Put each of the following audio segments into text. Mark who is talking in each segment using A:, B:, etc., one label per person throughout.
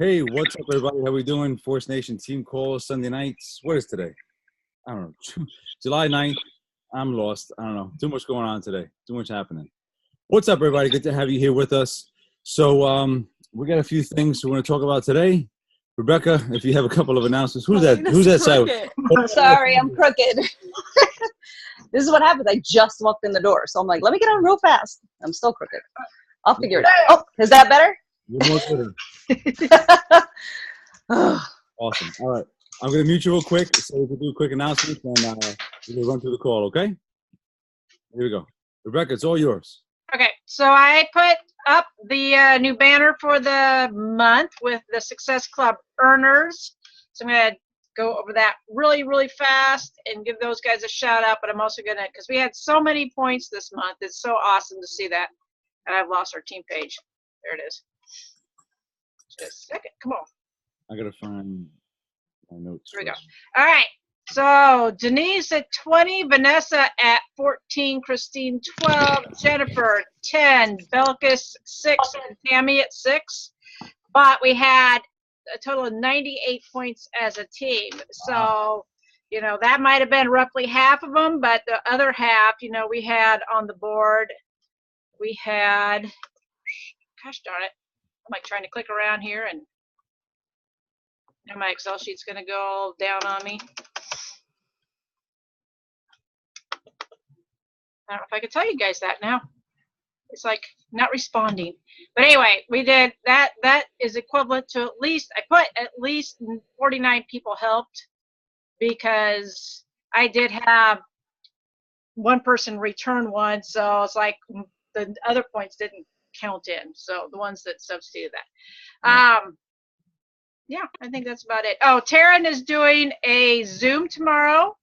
A: Hey, what's up, everybody? How we doing? Force Nation team calls Sunday nights. What is today? I don't know. July 9th. I'm lost. I don't know. Too much going on today. Too much happening. What's up, everybody? Good to have you here with us. So, we got a few things we want to talk about today. Rebecca, if you have a couple of announcements. Who's that? Who's that side?
B: Sorry, I'm crooked. This is what happens. I just walked in the door. So I'm like, let me get on real fast. I'm still crooked. I'll figure it out. Oh, is that better?
A: You're more better. Awesome. All right. I'm going to mute you real quick so we can do a quick announcement and we can run through the call, okay? Here we go. Rebecca, it's all yours.
C: Okay, so I put up the new banner for the month with the Success Club earners. So I'm going to go over that really, really fast and give those guys a shout out. But I'm also going to, because we had so many points this month, it's so awesome to see that. And I've lost our team page. There it is. Just a second. Come on.
A: I got to find my notes.
C: Here we go. All right. So Denise at 20, Vanessa at 14, Christine 12, Jennifer 10, Belkis 6, and Tammy at 6. But we had a total of 98 points as a team. So, you know, that might have been roughly half of them, but the other half, you know, we had on the board, we had, gosh darn it, I'm like trying to click around here and now my Excel sheet's going to go down on me. I don't know if I could tell you guys that now. It's like not responding. But anyway, we did that. That is equivalent to at least, I put at least 49 people helped because I did have one person return one. So it's like the other points didn't count in. So the ones that substituted that. Yeah, I think that's about it. Oh, Taryn is doing a Zoom tomorrow.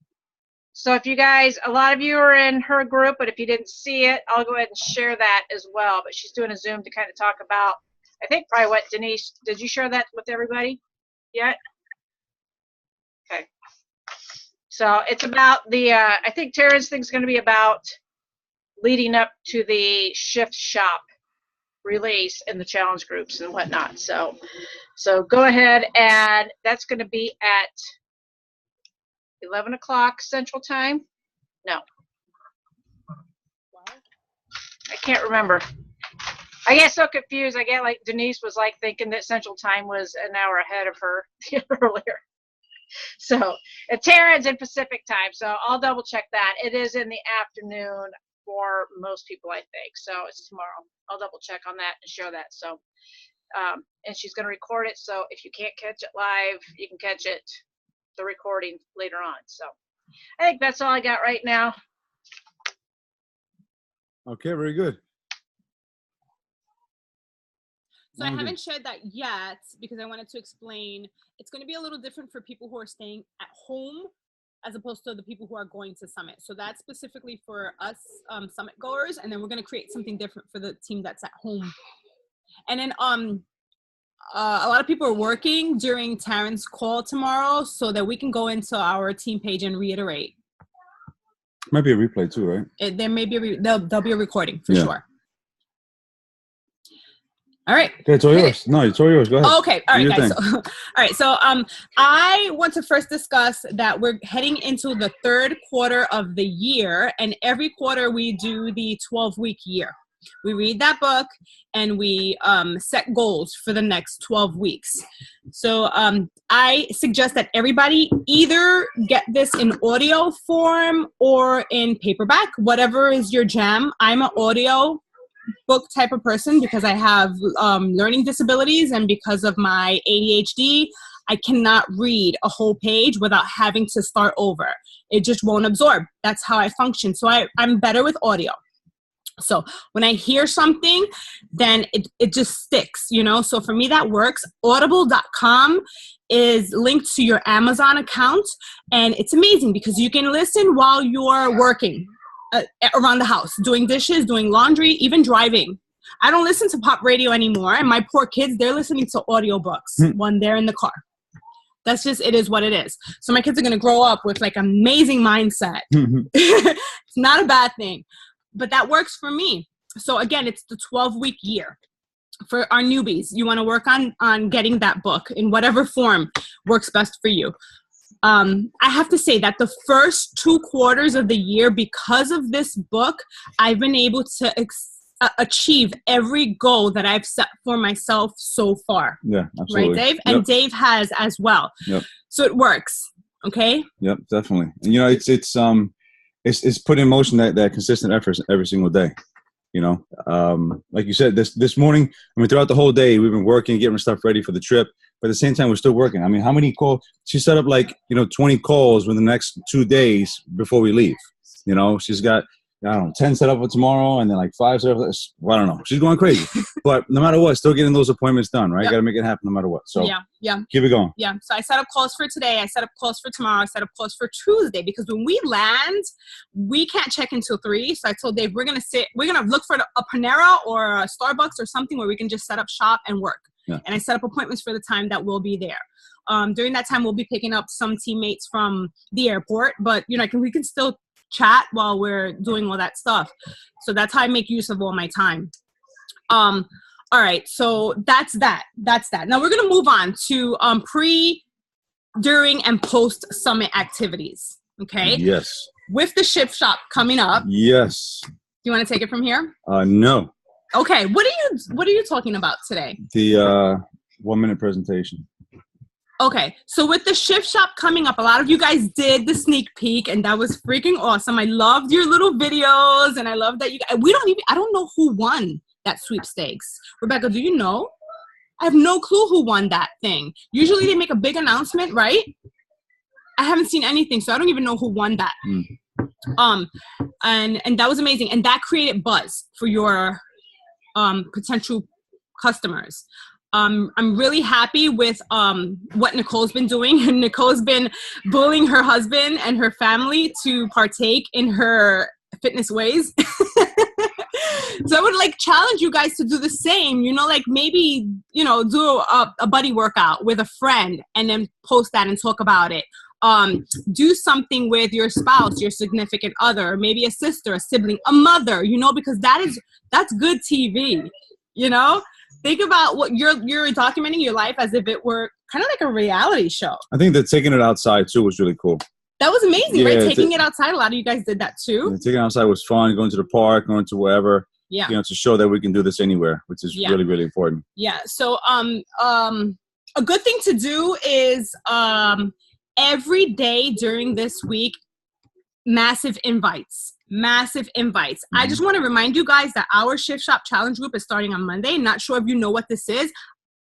C: So if you guys, a lot of you are in her group, but if you didn't see it, I'll go ahead and share that as well. But she's doing a Zoom to kind of talk about, I think probably what, Denise, did you share that with everybody yet? Okay. So it's about the, I think Taryn's thing's going to be about leading up to the Shift Shop release in the challenge groups and whatnot. So go ahead, and that's going to be at 11 o'clock Central Time? No. I can't remember. I get so confused. I get like Denise was like thinking that Central Time was an hour ahead of her earlier. So Taryn's in Pacific Time, so I'll double check that. It is in the afternoon for most people, I think. So it's tomorrow. I'll double check on that and show that. So, and she's going to record it. So if you can't catch it live, you can catch it the recording later on. So I think that's all I got right now.
A: Okay, very good.
D: So I haven't shared that yet because I wanted to explain it's going to be a little different for people who are staying at home as opposed to the people who are going to Summit. So that's specifically for us Summit goers, and then we're going to create something different for the team that's at home. And then a lot of people are working during Taryn's call tomorrow so that we can go into our team page and reiterate.
A: Might be a replay too, right?
D: There may be there'll be a recording for sure. All right.
A: Okay, it's all yours. No, it's all yours. Go ahead.
D: Okay. All right, guys. So, all right. So I want to first discuss that we're heading into the third quarter of the year, and every quarter we do the 12-week year. We read that book and we set goals for the next 12 weeks. So I suggest that everybody either get this in audio form or in paperback, whatever is your jam. I'm an audio book type of person because I have learning disabilities, and because of my ADHD, I cannot read a whole page without having to start over. It just won't absorb. That's how I function. So I'm better with audio. So when I hear something, then it just sticks, you know? So for me, that works. Audible.com is linked to your Amazon account, and it's amazing because you can listen while you're working around the house, doing dishes, doing laundry, even driving. I don't listen to pop radio anymore, and my poor kids, they're listening to audiobooks when they're in the car. That's just, it is what it is. So my kids are going to grow up with like amazing mindset. It's not a bad thing. But that works for me. So again, it's the 12-week year. for our newbies, you want to work on getting that book in whatever form works best for you. I have to say that the first 2 quarters of the year, because of this book, I've been able to achieve every goal that I've set for myself so far.
A: Yeah, absolutely.
D: Right, Dave? And Dave has as well.
A: Yep.
D: So it works. Okay.
A: Yep, definitely. And, you know, it's put in motion that consistent effort every single day. You know, like you said, this morning, I mean, throughout the whole day, we've been working, getting stuff ready for the trip. But at the same time, we're still working. I mean, how many calls? She set up 20 calls within the next 2 days before we leave. You know, she's got, 10 set up for tomorrow and then 5 set up. Well, I don't know. She's going crazy. But no matter what, still getting those appointments done, right? Got to make it happen no matter what. So
D: yeah.
A: Keep it going.
D: Yeah. So I set up calls for today. I set up calls for tomorrow. I set up calls for Tuesday because when we land, we can't check until 3. So I told Dave, we're going to look for a Panera or a Starbucks or something where we can just set up shop and work. Yeah. And I set up appointments for the time that we'll be there. During that time, we'll be picking up some teammates from the airport, but we can still chat while we're doing all that stuff. So that's how I make use of all my time. All right. So that's that. Now we're going to move on to pre, during, and post summit activities. Okay.
A: Yes.
D: With the Shift Shop coming up.
A: Yes.
D: Do you want to take it from here?
A: No.
D: Okay. What are you talking about today?
A: The 1-minute presentation.
D: Okay, so with the Shift Shop coming up, a lot of you guys did the sneak peek, and that was freaking awesome. I loved your little videos, and I love that I don't know who won that sweepstakes. Rebecca, do you know? I have no clue who won that thing. Usually they make a big announcement, right? I haven't seen anything, so I don't even know who won that. And that was amazing, and that created buzz for your potential customers. I'm really happy with what Nicole's been doing. Nicole's been bullying her husband and her family to partake in her fitness ways. So I would challenge you guys to do the same, maybe, do a buddy workout with a friend and then post that and talk about it. Do something with your spouse, your significant other, maybe a sister, a sibling, a mother, because that's good TV, Think about what you're documenting your life as if it were kind of like a reality show. I
A: think that taking it outside too was really cool.
D: That was amazing, right? Taking it outside. A lot of you guys did that too.
A: Yeah, taking it outside was fun. Going to the park, going to wherever.
D: Yeah.
A: To show that we can do this anywhere, which is really, really important.
D: Yeah. So a good thing to do is every day during this week, massive invites. Mm-hmm. I just want to remind you guys that our Shift Shop Challenge group is starting on Monday. Not sure if you know what this is.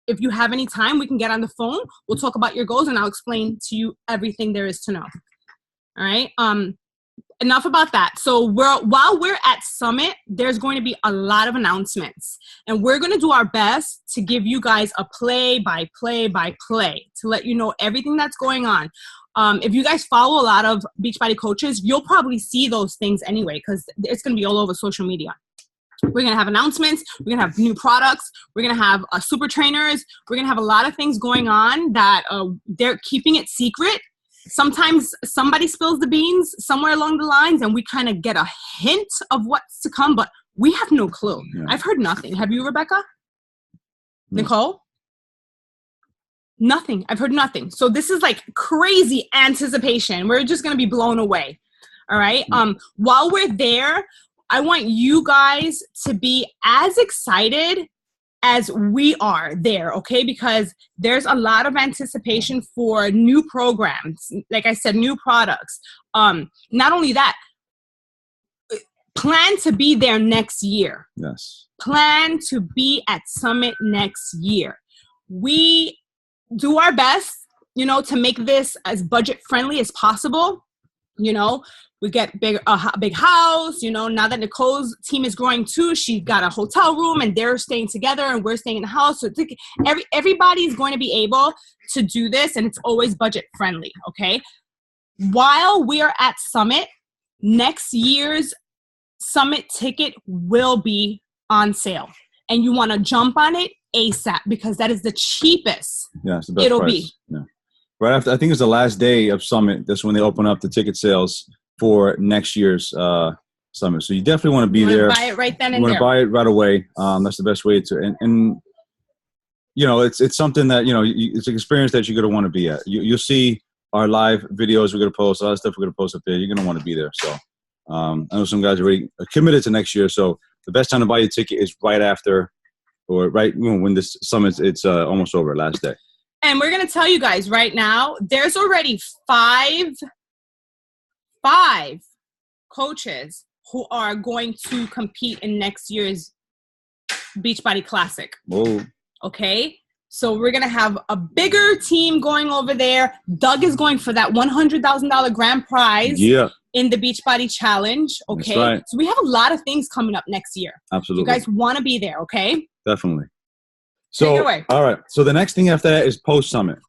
D: If you have any time, we can get on the phone. We'll talk about your goals and I'll explain to you everything there is to know. All right. Enough about that. So while we're at Summit, there's going to be a lot of announcements and we're going to do our best to give you guys a play-by-play to let you know everything that's going on. If you guys follow a lot of Beachbody coaches, you'll probably see those things anyway because it's going to be all over social media. We're going to have announcements. We're going to have new products. We're going to have super trainers. We're going to have a lot of things going on that they're keeping it secret. Sometimes somebody spills the beans somewhere along the lines and we kind of get a hint of what's to come, but we have no clue. Yeah. I've heard nothing. Have you, Rebecca? No. Nicole? Nothing. I've heard nothing. So this is crazy anticipation. We're just going to be blown away. All right. While we're there, I want you guys to be as excited as we are there. Okay. Because there's a lot of anticipation for new programs. Like I said, new products. Not only that, plan to be there next year.
A: Yes. Plan
D: to be at Summit next year. We do our best, to make this as budget friendly as possible. We get a big house, now that Nicole's team is growing too, she's got a hotel room and they're staying together and we're staying in the house. So everybody's going to be able to do this and it's always budget friendly. Okay. While we are at Summit, next year's Summit ticket will be on sale and you want to jump on it ASAP because that is the cheapest.
A: Yeah, it's the best price. Be. Yeah. Right after, I think it's the last day of Summit. That's when they open up the ticket sales for next year's Summit. So you definitely want to be there.
D: Buy it right then and there.
A: You want to buy it right away. That's the best way to. And you know, it's something that, you know, it's an experience that you're going to want to be at. You'll see our live videos we're going to post, a lot of stuff we're going to post up there. You're going to want to be there. So I know some guys are already committed to next year. So the best time to buy your ticket is right after, or right when this summit, it's almost over, last day.
D: And we're going to tell you guys right now, there's already five coaches who are going to compete in next year's Beachbody Classic.
A: Whoa.
D: Okay? So we're going to have a bigger team going over there. Doug is going for that $100,000 grand prize in the Beachbody Challenge. Okay?
A: That's right.
D: So we have a lot of things coming up next year.
A: Absolutely.
D: You guys want to be there, okay?
A: Definitely. So,
D: take it away.
A: All right. So the next thing after that is post-summit.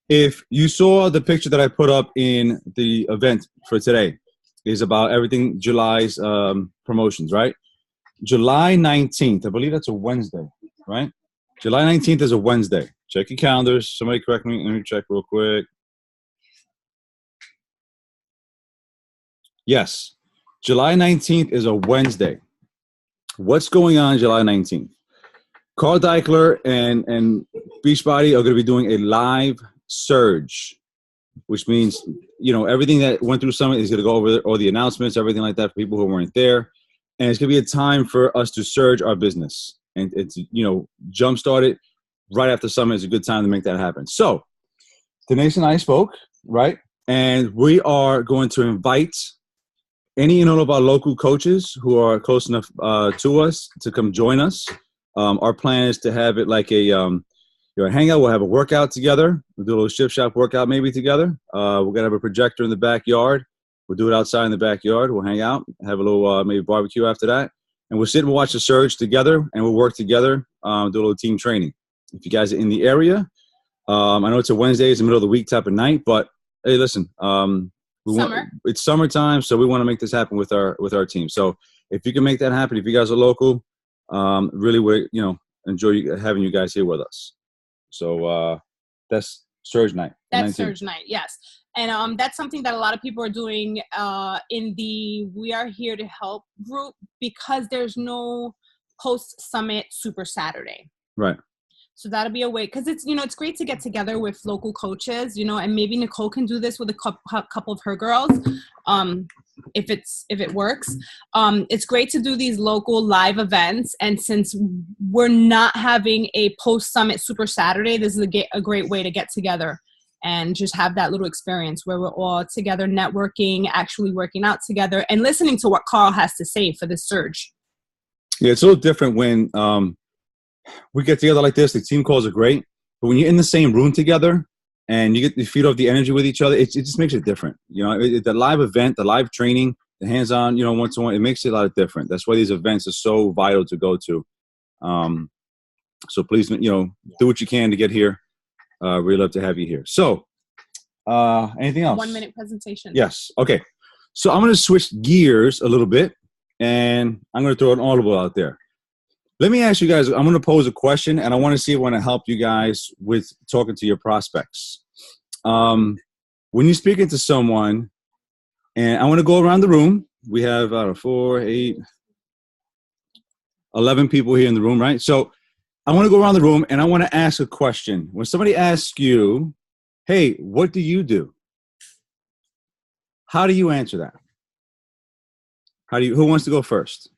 A: If you saw the picture that I put up in the event for today, is about everything July's promotions, right? July 19th, I believe that's a Wednesday, right? July 19th is a Wednesday. Check your calendars. Somebody correct me. Let me check real quick. Yes. July 19th is a Wednesday. What's going on July 19th? Carl Deichler and Beachbody are going to be doing a live surge, which means, you know, everything that went through Summit is going to go over all the announcements, everything like that for people who weren't there. And it's going to be a time for us to surge our business. And it's, you know, jumpstart it right after Summit is a good time to make that happen. So Denise and I spoke, right? And we are going to invite any and all of our local coaches who are close enough to us to come join us. Our plan is to have it like a hangout. We'll have a workout together. We'll do a little shift shop workout maybe together. We're going to have a projector in the backyard. We'll do it outside in the backyard. We'll hang out, have a little maybe barbecue after that. And we'll sit and watch the surge together, and we'll work together, do a little team training. If you guys are in the area, I know it's a Wednesday, it's the middle of the week type of night, but hey, listen, it's summertime, so we want to make this happen with our team. So if you can make that happen, if you guys are local, really would, you know, enjoy having you guys here with us. So that's Surge Night.
D: That's Surge Night, yes. And that's something that a lot of people are doing in the We Are Here to Help group, because there's no post-summit Super Saturday.
A: Right.
D: So that'll be a way, because it's, you know, it's great to get together with local coaches, you know, and maybe Nicole can do this with a couple of her girls, if it works. It's great to do these local live events, and since we're not having a post-summit Super Saturday, this is a great way to get together and just have that little experience where we're all together networking, actually working out together, and listening to what Carl has to say for the surge.
A: Yeah, it's a little different when we get together like this. The team calls are great, but when you're in the same room together and you feed off the energy with each other, it just makes it different. You know, the live event, the live training, the hands-on, you know, one-to-one, it makes it a lot different. That's why these events are so vital to go to. So please, you know, do what you can to get here. We'd love to have you here. So, anything else?
D: 1 minute presentation.
A: Yes. Okay. So I'm going to switch gears a little bit, and I'm going to throw an audible out there. Let me ask you guys, I'm going to pose a question, and I want to see if I want to help you guys with talking to your prospects. When you're speaking to someone, and I want to go around the room. We have 4, 8, 11 people here in the room, right? So I want to go around the room, and I want to ask a question. When somebody asks you, hey, what do you do? How do you answer that? Who wants to go first?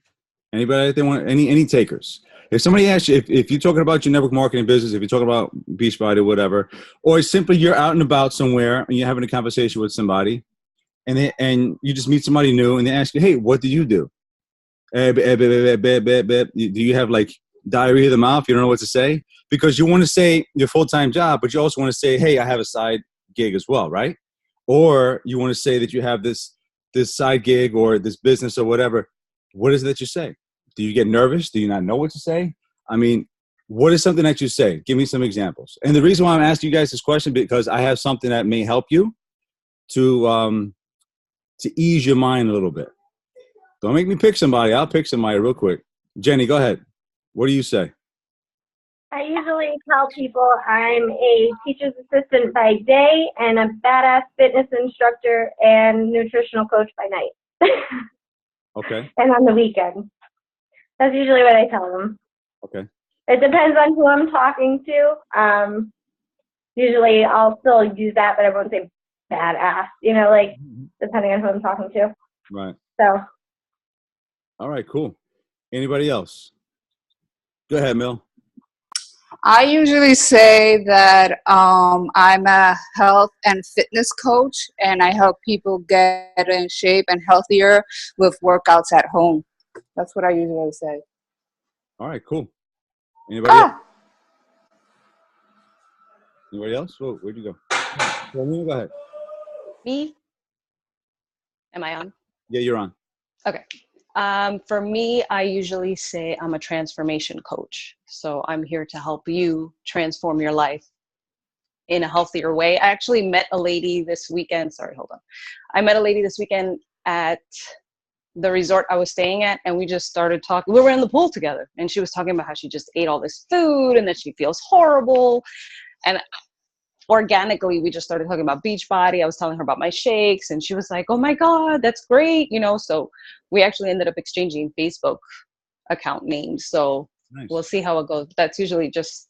A: Anybody? They want any takers? If somebody asks you, if you're talking about your network marketing business, if you're talking about Beachbody or whatever, or simply you're out and about somewhere and you're having a conversation with somebody, and you just meet somebody new and they ask you, hey, what do you do? Do you have like diarrhea of the mouth? You don't know what to say? Because you want to say your full-time job, but you also want to say, hey, I have a side gig as well, right? Or you want to say that you have this side gig or this business or whatever. What is it that you say? Do you get nervous? Do you not know what to say? I mean, what is something that you say? Give me some examples. And the reason why I'm asking you guys this question, because I have something that may help you to ease your mind a little bit. Don't make me pick somebody. I'll pick somebody real quick. Jenny, go ahead. What do you say?
E: I usually tell people I'm a teacher's assistant by day and a badass fitness instructor and nutritional coach by night.
A: Okay.
E: And on the weekend. That's usually what I tell them.
A: Okay.
E: It depends on who I'm talking to. Usually I'll still use that, but I won't say badass, like depending on who I'm talking to.
A: Right.
E: So.
A: All right, cool. Anybody else? Go ahead, Mel.
F: I usually say that I'm a health and fitness coach, and I help people get in shape and healthier with workouts at home. That's what I usually say.
A: All right, cool. Anybody else? Anybody else? Where'd you go? Go ahead.
B: Me? Am I on?
A: Yeah, you're on.
B: Okay. For me, I usually say I'm a transformation coach. So I'm here to help you transform your life in a healthier way. I actually met a lady this weekend. Sorry, hold on. I met a lady this weekend at the resort I was staying at, and we just started talking. We were in the pool together, and she was talking about how she just ate all this food and that she feels horrible. And organically, we just started talking about Beachbody. I was telling her about my shakes, and she was like, oh my God, that's great. So we actually ended up exchanging Facebook account names. So
A: Nice.
B: We'll see how it goes. That's usually just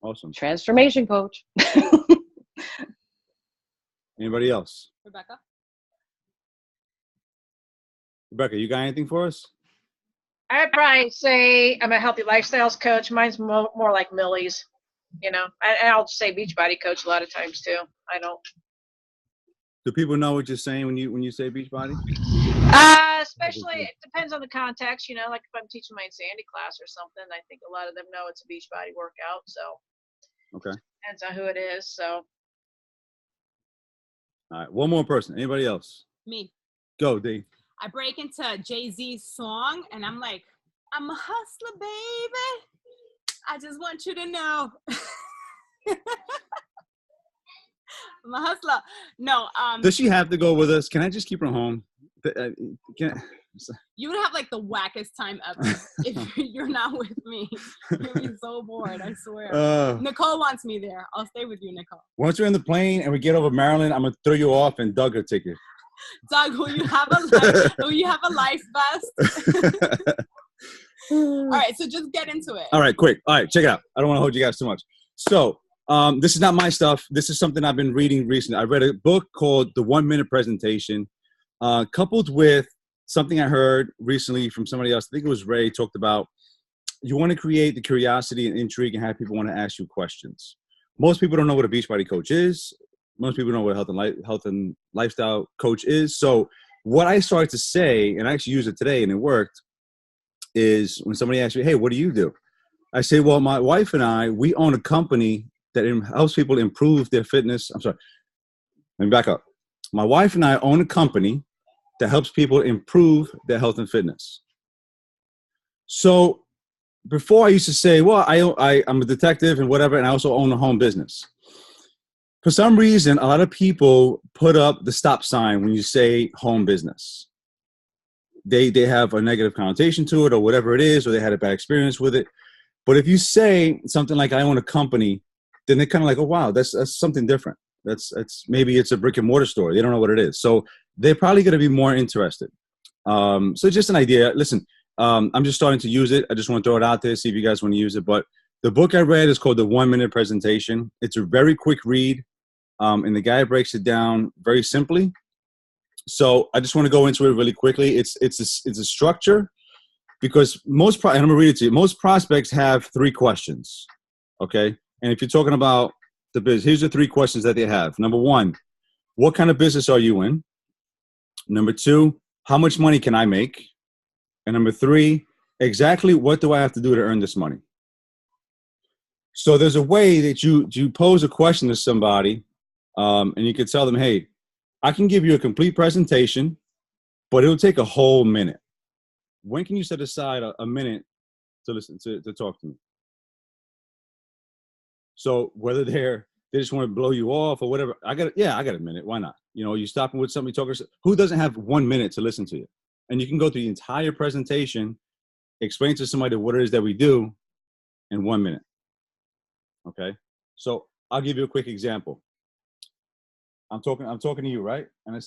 A: Awesome.
B: transformation coach.
A: Anybody else?
D: Rebecca?
A: Rebecca, you got anything for us?
C: I'd probably say I'm a healthy lifestyles coach. Mine's more like Millie's, and I'll just say Beachbody coach a lot of times too. I don't.
A: Do people know what you're saying when you say Beachbody?
C: Especially, it depends on the context, like if I'm teaching my Insanity class or something, I think a lot of them know it's a Beachbody workout. So,
A: Okay.
C: Depends on who it is. So,
A: All right. One more person. Anybody else?
D: Me.
A: Go, D.
D: I break into Jay-Z's song and I'm like, I'm a hustler, baby. I just want you to know. I'm a hustler. No.
A: Does she have to go with us? Can I just keep her home?
D: You would have like the wackest time ever if you're not with me. You'd be so bored, I swear. Nicole wants me there. I'll stay with you, Nicole.
A: Once we're in the plane and we get over Maryland, I'm going to throw you off and Doug will take you.
D: Doug, will you have a life vest? All right, so just get into it.
A: All right, quick. All right, check it out. I don't want to hold you guys too much. So this is not my stuff. This is something I've been reading recently. I read a book called The 1 Minute Presentation, coupled with something I heard recently from somebody else. I think it was Ray, talked about you want to create the curiosity and intrigue and have people want to ask you questions. Most people don't know what a Beachbody coach is. Most people know what a health and lifestyle coach is. So what I started to say, and I actually used it today and it worked, is when somebody asks me, hey, what do you do? I say, well, my wife and I, we own a company that helps people improve their fitness. I'm sorry. Let me back up. My wife and I own a company that helps people improve their health and fitness. So before I used to say, well, I'm a detective and whatever, and I also own a home business. For some reason, a lot of people put up the stop sign when you say home business. They have a negative connotation to it or whatever it is, or they had a bad experience with it. But if you say something like I own a company, then they're kind of like, oh, wow, that's something different. That's maybe it's a brick and mortar store. They don't know what it is. So they're probably going to be more interested. So just an idea. Listen, I'm just starting to use it. I just want to throw it out there, see if you guys want to use it. But the book I read is called The 1 Minute Presentation. It's a very quick read. And the guy breaks it down very simply. So I just want to go into it really quickly. It's a structure because and I'm going to read it to you. Most prospects have 3 questions. Okay. And if you're talking about the business, here's the 3 questions that they have. Number 1, what kind of business are you in? Number 2, how much money can I make? And number 3, exactly what do I have to do to earn this money? So there's a way that you pose a question to somebody, and you can tell them, hey, I can give you a complete presentation, but it'll take a whole minute. When can you set aside a minute to listen to talk to me? So whether they just want to blow you off or whatever, I got a minute. Why not? You stopping with somebody talking. Who doesn't have 1 minute to listen to you? And you can go through the entire presentation, explain to somebody what it is that we do in 1 minute. Okay. So I'll give you a quick example. I'm talking to you, right? And I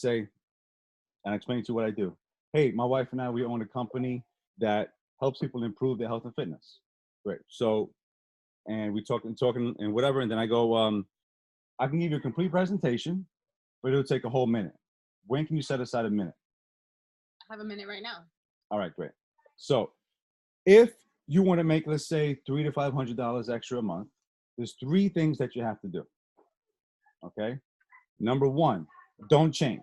A: explain to you what I do. Hey, my wife and I, we own a company that helps people improve their health and fitness. Great. So, and we talking and whatever, and then I go, I can give you a complete presentation, but it'll take a whole minute. When can you set aside a minute?
D: I have a minute right now.
A: All right, great. So if you want to make, let's say, $300 to $500 extra a month, there's 3 things that you have to do. Okay. Number 1, don't change.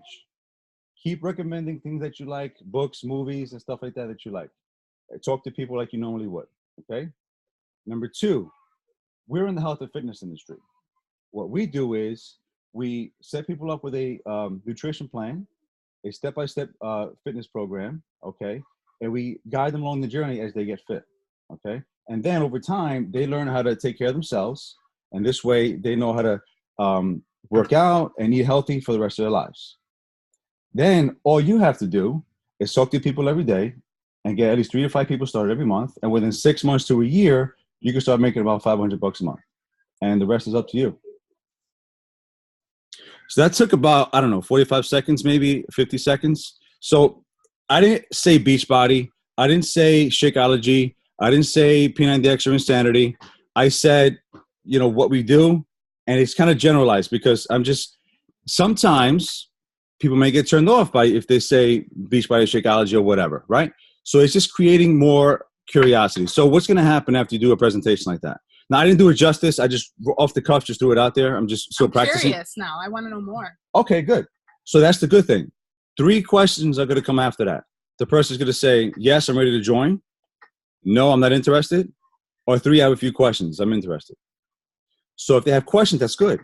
A: Keep recommending things that you like, books, movies, and stuff like that you like. Talk to people like you normally would. Okay. Number 2, we're in the health and fitness industry. What we do is we set people up with a nutrition plan, a step-by-step fitness program, okay? And we guide them along the journey as they get fit, okay? And then over time, they learn how to take care of themselves. And this way they know how to work out and eat healthy for the rest of their lives. Then all you have to do is talk to people every day and get at least 3 to 5 people started every month. And within 6 months to a year, you can start making about $500 a month. And the rest is up to you. So that took about, I don't know, 45 seconds, maybe 50 seconds. So I didn't say Beachbody. I didn't say Shakeology. I didn't say P90X or Insanity. I said, you know, what we do. And it's kind of generalized because sometimes people may get turned off by if they say Beachbody, Shakeology, or whatever, right? So it's just creating more curiosity. So what's going to happen after you do a presentation like that? Now, I didn't do it justice. I just, off the cuff, just threw it out there. I'm just still practicing.
D: Curious now. I want to know more.
A: Okay, good. So that's the good thing. 3 questions are going to come after that. The person's going to say, yes, I'm ready to join. No, I'm not interested. Or 3, I have a few questions. I'm interested. So if they have questions, that's good.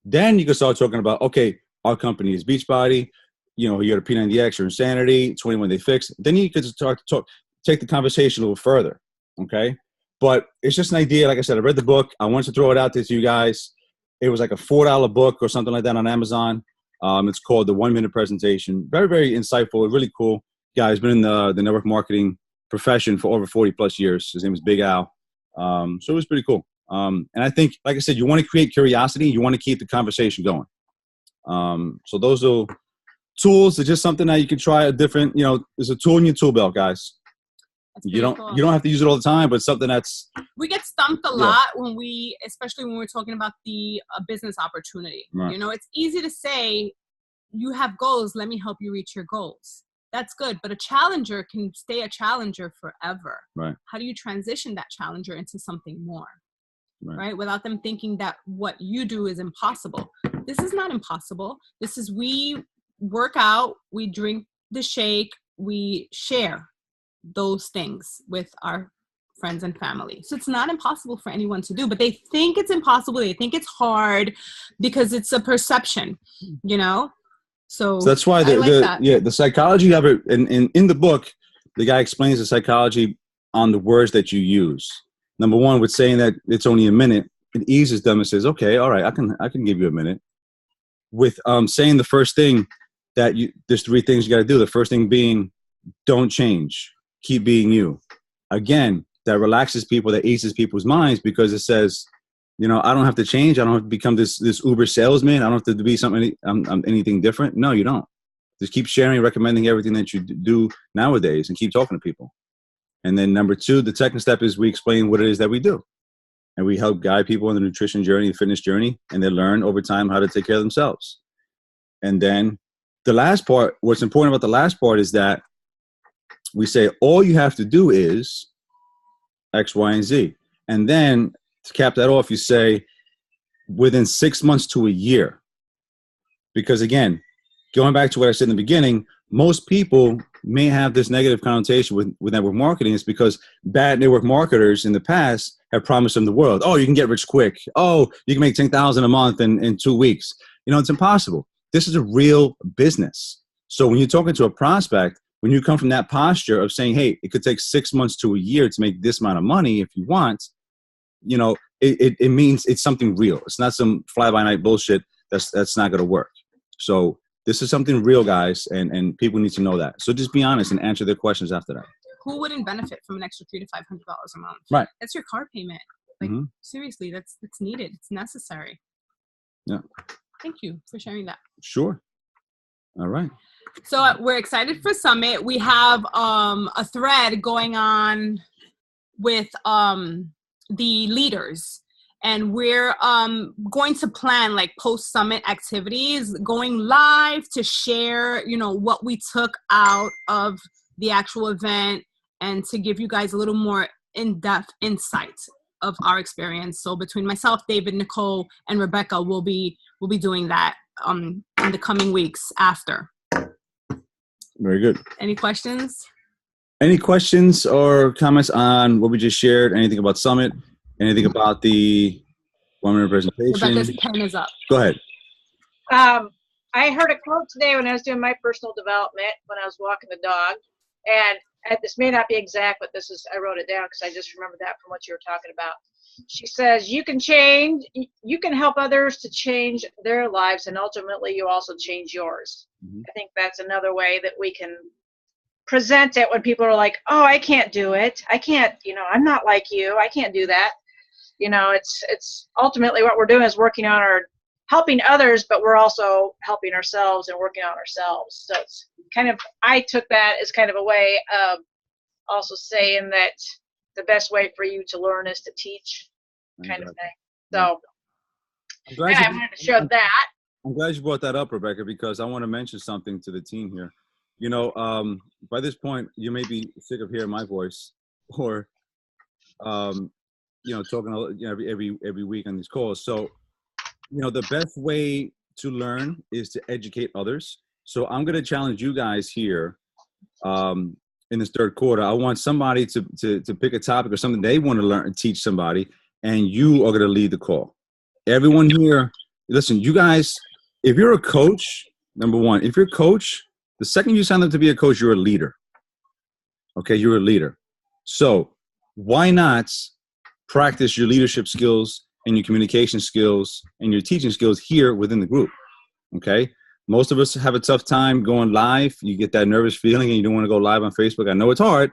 A: Then you can start talking about, okay, our company is Beachbody. You know, you got a P90X or Insanity, 21 Day Fix. Then you could start to take the conversation a little further. Okay. But it's just an idea. Like I said, I read the book. I wanted to throw it out there to you guys. It was like a $4 book or something like that on Amazon. It's called The 1 Minute Presentation. Very, very insightful. Really cool guy. He's been in the network marketing profession for over 40 plus years. His name is Big Al. So it was pretty cool. And I think, like I said, you want to create curiosity. You want to keep the conversation going. So those are tools. It's just something that you can try a different, you know, there's a tool in your tool belt, guys. You don't have to use it all the time, but something that's.
D: We get stumped a lot especially when we're talking about the business opportunity. Right. You know, it's easy to say, you have goals, let me help you reach your goals. That's good, but a challenger can stay a challenger forever.
A: Right.
D: How do you transition that challenger into something more? Right? Without them thinking that what you do is impossible. This is not impossible. This is, we work out, we drink the shake, we share those things with our friends and family. So it's not impossible for anyone to do, but they think it's impossible. They think it's hard because it's a perception, you know? So
A: that's why the psychology of it in the book, the guy explains the psychology on the words that you use. Number 1, with saying that it's only a minute, it eases them and says, okay, all right, I can give you a minute. With saying the first thing that there's 3 things you got to do. The first thing being, don't change. Keep being you. Again, that relaxes people, that eases people's minds because it says, you know, I don't have to change. I don't have to become this Uber salesman. I don't have to be anything different. No, you don't. Just keep sharing, recommending everything that you do nowadays and keep talking to people. And then number 2, the second step is we explain what it is that we do. And we help guide people on the nutrition journey, the fitness journey, and they learn over time how to take care of themselves. And then the last part, what's important about the last part is that we say all you have to do is X, Y, and Z. And then to cap that off, you say within 6 months to a year. Because again, going back to what I said in the beginning, most people may have this negative connotation with network marketing. It's because bad network marketers in the past have promised them the world. Oh, you can get rich quick. Oh, you can make $10,000 a month in 2 weeks. You know, it's impossible. This is a real business. So when you're talking to a prospect, when you come from that posture of saying, hey, it could take 6 months to a year to make this amount of money if you want, you know, it means it's something real. It's not some fly-by-night bullshit that's not going to work. So this is something real, guys, and people need to know that. So just be honest and answer their questions after that.
D: Who wouldn't benefit from an extra $300 to $500 a month?
A: Right.
D: That's your car payment. Like, seriously, that's needed. It's necessary.
A: Yeah.
D: Thank you for sharing that.
A: Sure. All right.
D: So we're excited for Summit. We have a thread going on with the leaders. And we're going to plan like post-summit activities, going live to share, what we took out of the actual event and to give you guys a little more in-depth insight of our experience. So between myself, David, Nicole, and Rebecca, we'll be doing that in the coming weeks after.
A: Very good.
D: Any questions?
A: Any questions or comments on what we just shared? Anything about Summit? Anything about the 1-minute presentation?
D: Rebecca's pen is up.
A: Go ahead.
C: I heard a quote today when I was doing my personal development when I was walking the dog, and this may not be exact, but I wrote it down because I just remembered that from what you were talking about. She says, you can help others to change their lives, and ultimately you also change yours.
A: Mm-hmm.
C: I think that's another way that we can present it when people are like, oh, I can't do it. I can't, I'm not like you. I can't do that. It's ultimately what we're doing is working on helping others, but we're also helping ourselves and working on ourselves. So it's kind of, I took that as kind of a way of also saying that the best way for you to learn is to teach, kind of thing. So I wanted to show that.
A: I'm glad you brought that up, Rebecca, because I want to mention something to the team here. By this point, you may be sick of hearing my voice or, talking every week on these calls. So, the best way to learn is to educate others. So I'm going to challenge you guys here in this third quarter. I want somebody to pick a topic or something they want to learn and teach somebody, and you are going to lead the call. Everyone here, listen, you guys, if you're a coach, number one, if you're a coach, the second you sign up to be a coach, you're a leader. Okay, you're a leader. So why not practice your leadership skills and your communication skills and your teaching skills here within the group? Okay, most of us have a tough time going live. You get that nervous feeling and you don't want to go live on Facebook. I know it's hard,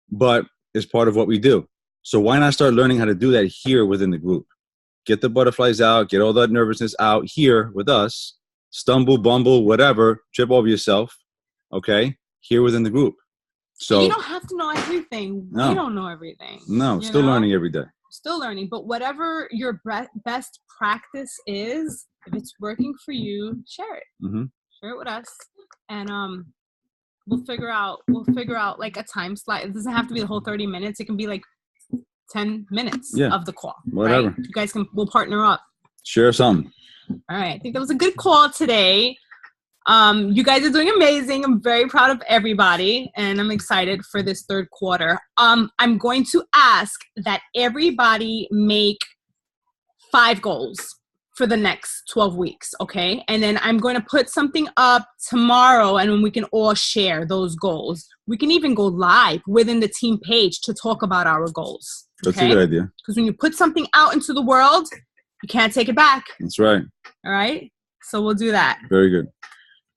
A: but it's part of what we do. So why not start learning how to do that here within the group? Get the butterflies out, get all that nervousness out here with us. Stumble, bumble, whatever, trip over yourself. Okay, here within the group. So
D: you don't have to know everything.
A: No.
D: We don't know everything.
A: No, still learning every day.
D: Still learning, but whatever your best practice is, if it's working for you, share it.
A: Mm-hmm.
D: Share it with us, and we'll figure out like a time slot. It doesn't have to be the whole 30 minutes. It can be like 10 minutes of the call.
A: Whatever.
D: Right? You guys we'll partner up.
A: Share something.
D: All right. I think that was a good call today. You guys are doing amazing. I'm very proud of everybody, and I'm excited for this third quarter. I'm going to ask that everybody make 5 goals for the next 12 weeks, okay? And then I'm going to put something up tomorrow, and when we can all share those goals. We can even go live within the team page to talk about our goals. Okay?
A: That's a good idea.
D: Because when you put something out into the world, you can't take it back.
A: That's right.
D: All right? So we'll do that.
A: Very good.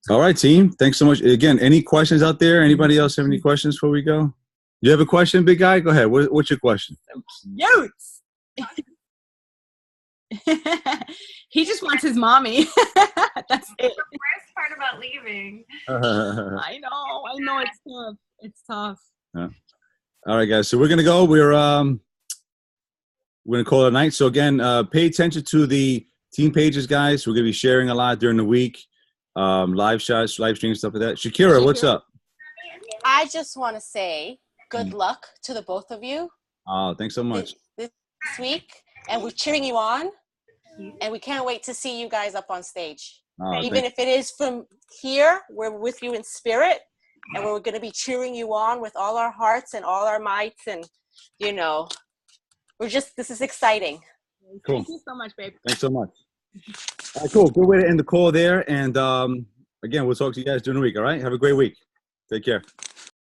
A: All right, team. Thanks so much. Again, any questions out there? Anybody else have any questions before we go? You have a question, big guy? Go ahead. What's your question?
D: Cute. He just wants his mommy. That's it.
G: The worst part about leaving.
D: I know. It's tough.
A: Yeah. All right, guys. So we're gonna go. We're gonna call it a night. So again, pay attention to the team pages, guys. We're gonna be sharing a lot during the week. Live shots, live streams, stuff like that. Shakira, what's up?
H: I just want to say good luck to the both of you.
A: Oh, thanks so much.
H: This week, and we're cheering you on, and we can't wait to see you guys up on stage. Even if it is from here, we're with you in spirit, and we're going to be cheering you on with all our hearts and all our mights, and this is exciting.
A: Cool.
D: Thank you so much, babe.
A: Thanks so much. All right, cool. Good way to end the call there. And again, we'll talk to you guys during the week. All right. Have a great week. Take care.